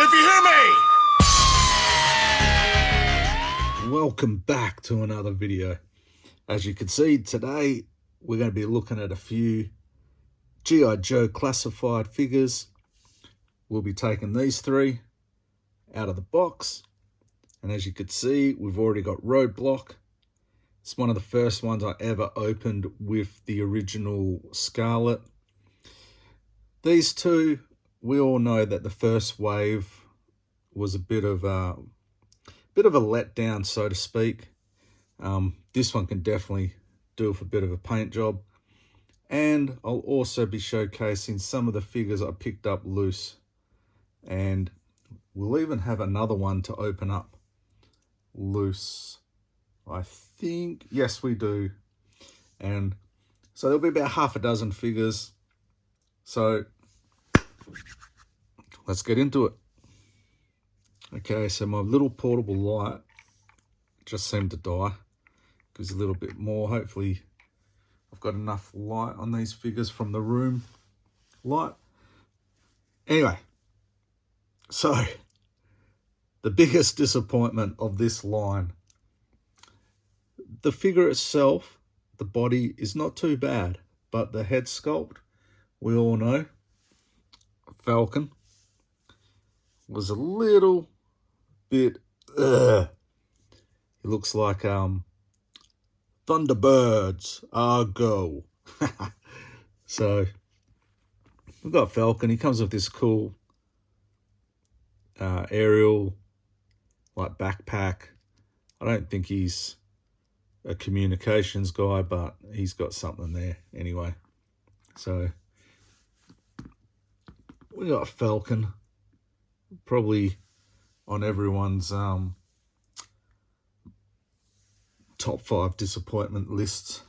if you hear me! Welcome back to another video. As you can see, today we're going to be looking at a few G.I. Joe classified figures. We'll be taking these three out of the box. And as you can see, we've already got Roadblock. It's one of the first ones I ever opened with the original Scarlet. These two, we all know that the first wave was a bit of a letdown, so to speak. This one can definitely do with a bit of a paint job. And I'll also be showcasing some of the figures I picked up loose. And we'll even have another one to open up loose, I think. Yes, we do. And so there'll be about half a dozen figures. So let's get into it. Okay, so my little portable light just seemed to die. Gives a little bit more. Hopefully I've got enough light on these figures from the room light. Anyway, so the biggest disappointment of this line. The figure itself, the body is not too bad, but the head sculpt, we all know, Falcon, was a little bit, it looks like Thunderbirds are go. So we've got Falcon. He comes with this cool aerial like backpack. I don't think he's a communications guy, but he's got something there anyway. So we got Falcon, probably on everyone's top 5 disappointment lists.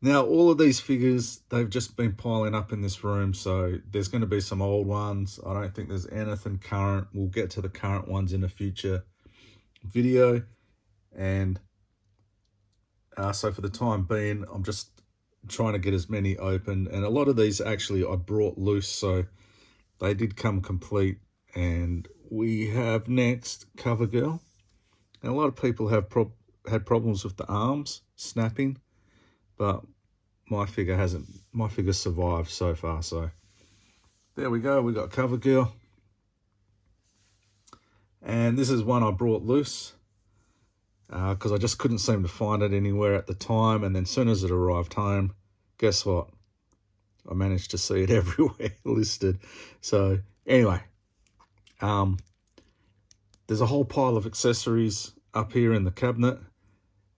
Now, all of these figures, they've just been piling up in this room, so there's going to be some old ones. I don't think there's anything current. We'll get to the current ones in a future video. And so for the time being, I'm just trying to get as many open. And a lot of these actually I brought loose, so they did come complete. And we have next CoverGirl. And a lot of people have had problems with the arms snapping, but my figure hasn't. My figure survived so far. So there we go. We got CoverGirl, and this is one I brought loose because I just couldn't seem to find it anywhere at the time. And then as soon as it arrived home, guess what? I managed to see it everywhere listed. So anyway, there's a whole pile of accessories up here in the cabinet,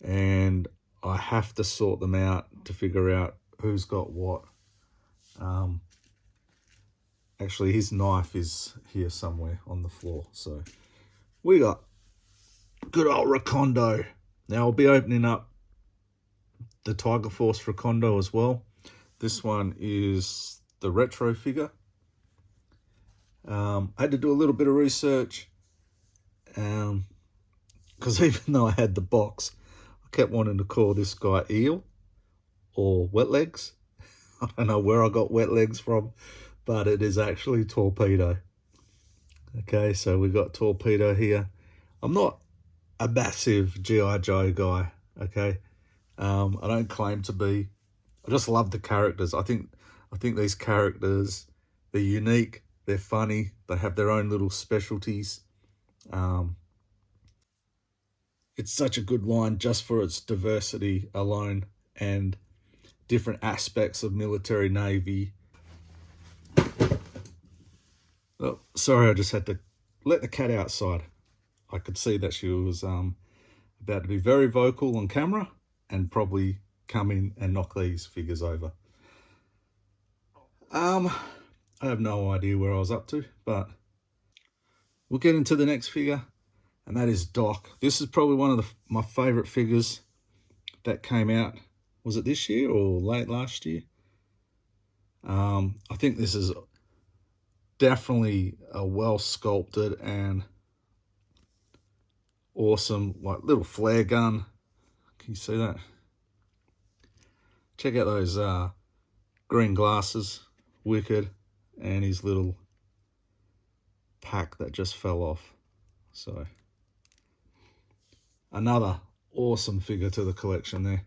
and I have to sort them out to figure out who's got what. Actually, his knife is here somewhere on the floor. So we got good old Rakondo. Now I'll be opening up the Tiger Force Rakondo as well. This one is the retro figure. I had to do a little bit of research because even though I had the box, I kept wanting to call this guy Eel or Wet Legs. I don't know where I got Wet Legs from, but it is actually Torpedo. Okay, so we got Torpedo here. I'm not a massive G.I. Joe guy, okay? I don't claim to be. I just love the characters. I think these characters, they're unique, they're funny, they have their own little specialties. It's such a good line just for its diversity alone and different aspects of military, navy. Oh, sorry, I just had to let the cat outside. I could see that she was about to be very vocal on camera and probably come in and knock these figures over. I have no idea where I was up to, but we'll get into the next figure, and that is Doc. This is probably one of my favorite figures that came out. Was it this year or late last year? I think this is definitely a well sculpted and awesome, like little flare gun. Can you see that? Check out those green glasses, wicked, and his little pack that just fell off. So another awesome figure to the collection there.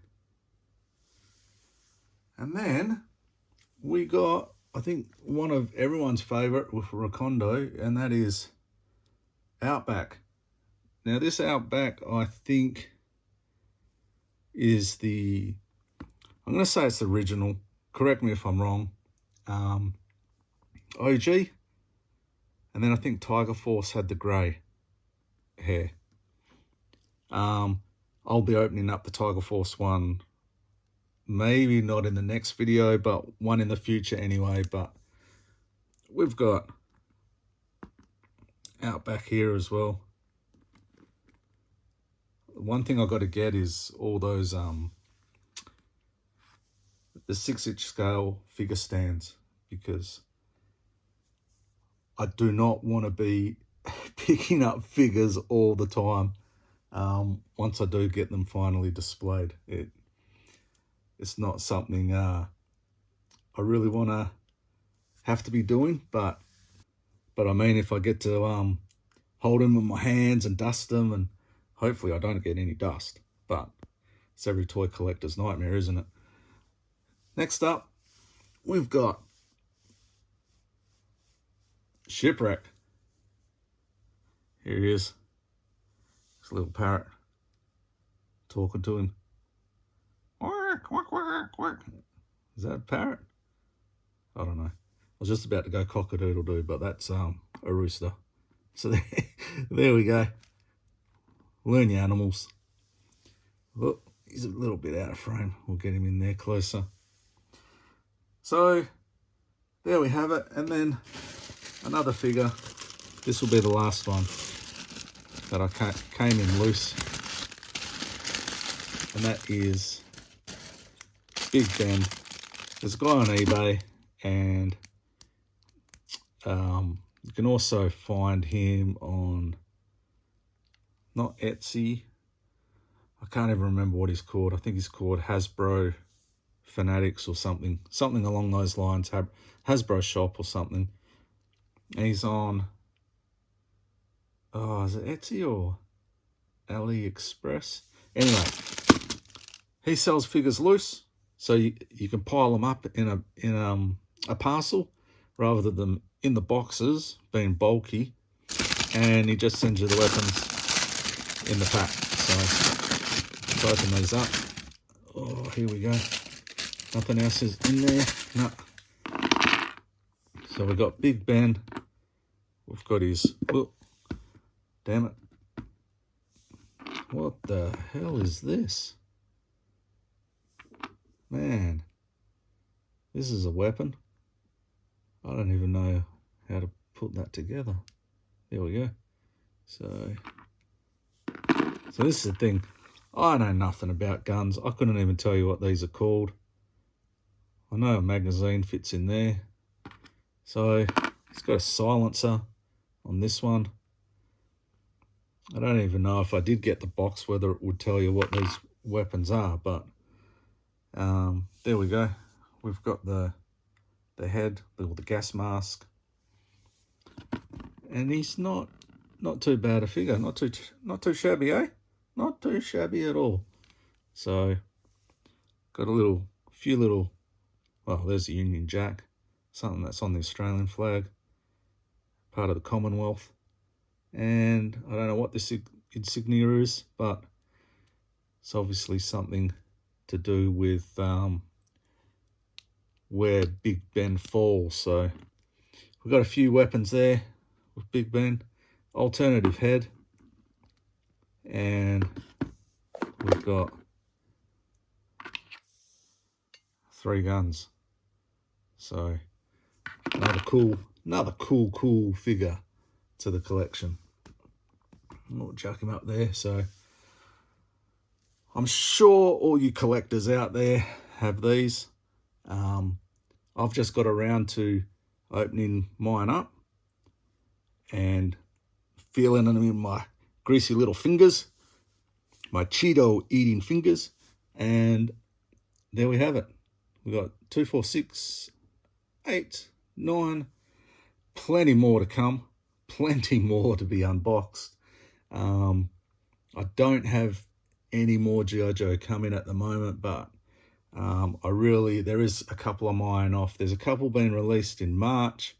And then we got, I think, one of everyone's favorite with Rakondo, and that is Outback. Now this Outback, I think, is the, I'm going to say it's the original, correct me if I'm wrong, OG. And then I think Tiger Force had the grey hair. I'll be opening up the Tiger Force one, maybe not in the next video, but one in the future anyway. But we've got Outback here as well. One thing I've got to get is all those the 6-inch scale figure stands, because I do not want to be picking up figures all the time. Once I do get them finally displayed, it's not something I really want to have to be doing, but I mean, if I get to hold them with my hands and dust them, and hopefully I don't get any dust, but it's every toy collector's nightmare, isn't it? Next up, we've got Shipwreck. Here he is. This little parrot talking to him. Quack, quack, quack, quack. Is that a parrot? I don't know. I was just about to go cock-a-doodle-doo, but that's a rooster. So there we go. Learn your animals. Oh, he's a little bit out of frame. We'll get him in there closer. So there we have it. And then another figure. This will be the last one that I came in loose. And that is Big Ben. There's a guy on eBay, and you can also find him on, not Etsy, I can't even remember what he's called. I think he's called Hasbro Fanatics or something along those lines, Hasbro Shop or something. And he's on, oh, is it Etsy or AliExpress? Anyway, he sells figures loose, so you can pile them up in a parcel rather than in the boxes being bulky, and he just sends you the weapons in the pack. So let's open these up. Oh, here we go. Nothing else is in there. No. So we've got Big Ben. We've got his, oh, damn it. What the hell is this? Man, this is a weapon. I don't even know how to put that together. There we go. So this is the thing. I know nothing about guns. I couldn't even tell you what these are called. I know a magazine fits in there. So it's got a silencer on this one. I don't even know if I did get the box whether it would tell you what these weapons are, but there we go. We've got the head, the gas mask, and he's not too bad a figure. Not too shabby, eh? Not too shabby at all. So got a few little. Well, there's the Union Jack, something that's on the Australian flag, part of the Commonwealth, and I don't know what this insignia is, but it's obviously something to do with where Big Ben falls. So we've got a few weapons there with Big Ben. Alternative head, and we've got 3 guns. So another cool figure to the collection. I'll chuck him up there. So I'm sure all you collectors out there have these. I've just got around to opening mine up and feeling them in my greasy little fingers, my Cheeto eating fingers, and there we have it. We got 2, 4, 6, 8, 9, plenty more to come, plenty more to be unboxed. I don't have any more G.I. Joe coming at the moment, but there is a couple I'm eyeing off. There's a couple being released in March.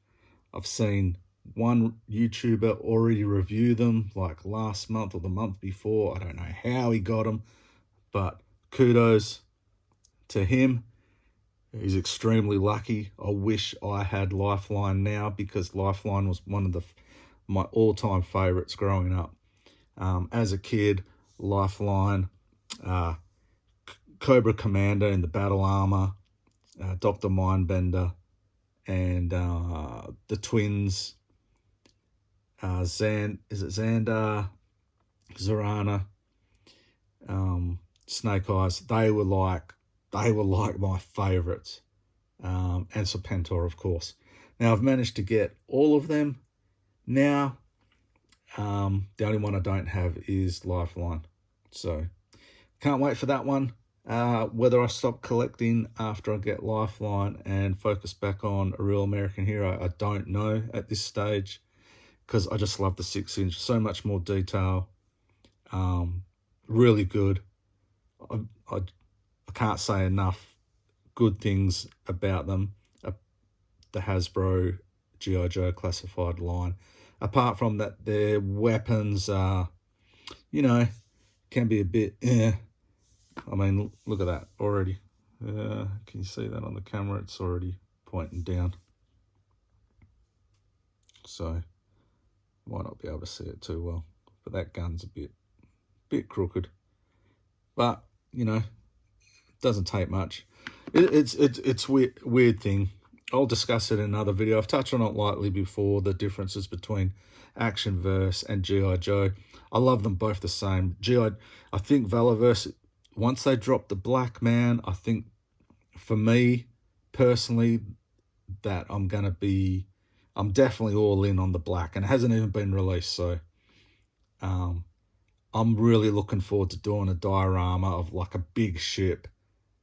I've seen one YouTuber already review them like last month or the month before. I don't know how he got them, but kudos to him. He's extremely lucky. I wish I had Lifeline now, because Lifeline was one of my all-time favorites growing up. As a kid, Lifeline, Cobra Commander in the battle armor, Dr. Mindbender, and the twins, Xander, Zorana, Snake Eyes. They were like my favorites, and Serpentor, of course. Now I've managed to get all of them. Now the only one I don't have is Lifeline, so can't wait for that one. Whether I stop collecting after I get Lifeline and focus back on A Real American Hero, I don't know at this stage, because I just love the 6-inch. So much more detail. Really good. I can't say enough good things about them. The Hasbro G.I. Joe classified line. Apart from that, their weapons are, can be a bit, I mean, look at that already. Can you see that on the camera? It's already pointing down. So, might not be able to see it too well. But that gun's a bit crooked. But, it doesn't take much. It's weird thing. I'll discuss it in another video. I've touched on it lightly before, the differences between Action Verse and G.I. Joe. I love them both the same. I think Valaverse, once they dropped the black, man, I think for me personally that I'm definitely all in on the black, and it hasn't even been released. So I'm really looking forward to doing a diorama of like a big ship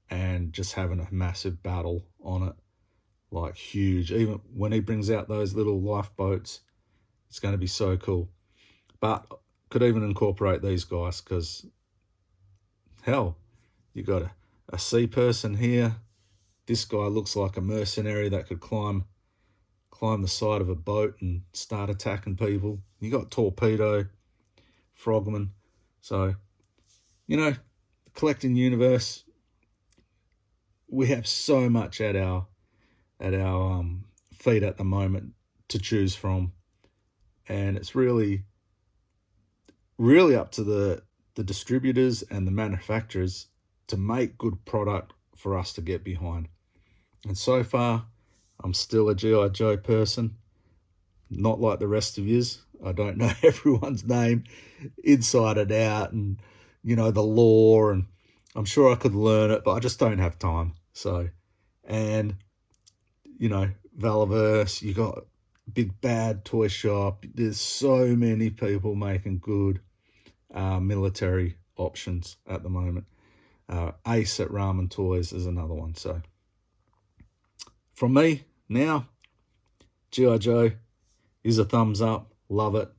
and just having a massive battle on it. Like huge. Even when he brings out those little lifeboats, it's going to be so cool. But could even incorporate these guys, because hell, you got a sea person here. This guy looks like a mercenary that could climb the side of a boat and start attacking people. You got Torpedo, Frogman. So, the collecting universe, we have so much at our feet at the moment to choose from, and it's really up to the distributors and the manufacturers to make good product for us to get behind. And so far, I'm still a G.I. Joe person, not like the rest of yous. I don't know everyone's name inside and out, and the lore, and I'm sure I could learn it, but I just don't have time. So, and Valaverse, you got Big Bad Toy Shop. There's so many people making good military options at the moment. Ace at Ramen Toys is another one. So from me now, G.I. Joe is a thumbs up. Love it.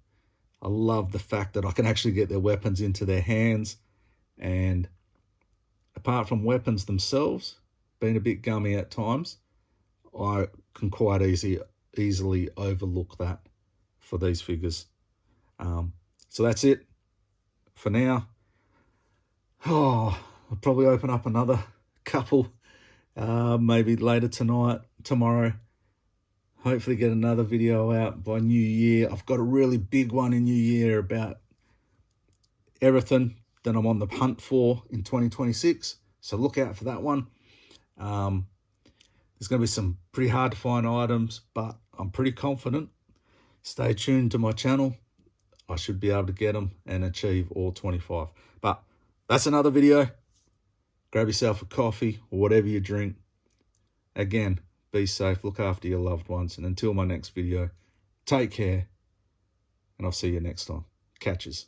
I love the fact that I can actually get their weapons into their hands, and apart from weapons themselves being a bit gummy at times, I can quite easily overlook that for these figures. So that's it for now. I'll probably open up another couple, maybe later tonight, tomorrow. Hopefully get another video out by New Year. I've got a really big one in New Year about everything that I'm on the hunt for in 2026. So look out for that one. There's going to be some pretty hard to find items, but I'm pretty confident. Stay tuned to my channel. I should be able to get them and achieve all 25. But that's another video. Grab yourself a coffee or whatever you drink. Again, be safe, look after your loved ones, and until my next video, take care, and I'll see you next time. Catches.